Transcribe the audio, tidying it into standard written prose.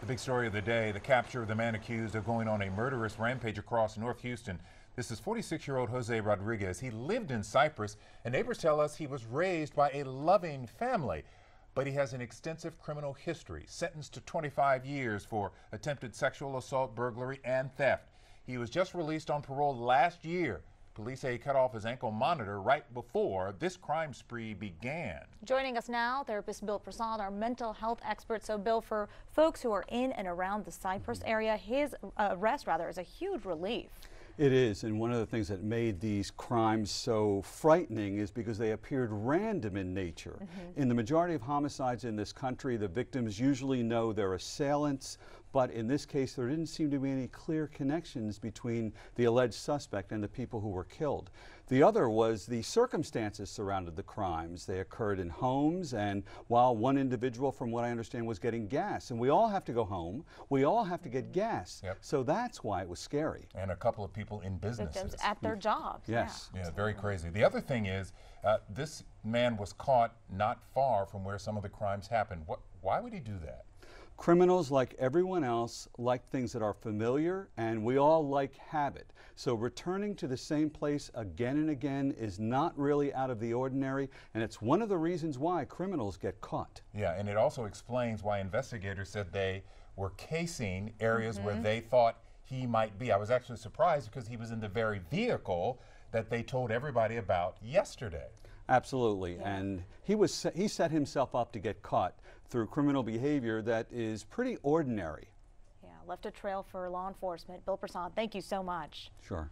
Big story of the day, the capture of the man accused of going on a murderous rampage across North Houston. This is 46-year-old Jose Rodriguez. He lived in Cypress, and neighbors tell us he was raised by a loving family. But he has an extensive criminal history, sentenced to 25 years for attempted sexual assault, burglary, and theft. He was just released on parole last year. Police say he cut off his ankle monitor right before this crime spree began. Joining us now, therapist Bill Prasad, our mental health expert. So, Bill, for folks who are in and around the Cypress area, his arrest, is a huge relief. It is, and one of the things that made these crimes so frightening is because they appeared random in nature. In the majority of homicides in this country, the victims usually know their assailants, but in this case there didn't seem to be any clear connections between the alleged suspect and the people who were killed. The other was the circumstances surrounded the crimes. They occurred in homes, and while one individual, from what I understand, was getting gas, and we all have to go home, we all have to get gas. So that's why it was scary. And a couple of people in businesses. Victims at their jobs. Yes. Yeah, very crazy. The other thing is, this man was caught not far from where some of the crimes happened. Why would he do that? Criminals, like everyone else, like things that are familiar, and we all like habit. So returning to the same place again and again is not really out of the ordinary, and it's one of the reasons why criminals get caught. Yeah, and it also explains why investigators said they were casing areas where they thought he might be. I was actually surprised because he was in the very vehicle that they told everybody about yesterday. Absolutely, and he set himself up to get caught through criminal behavior that is pretty ordinary. Yeah, left a trail for law enforcement. Bill Prasad, thank you so much. Sure.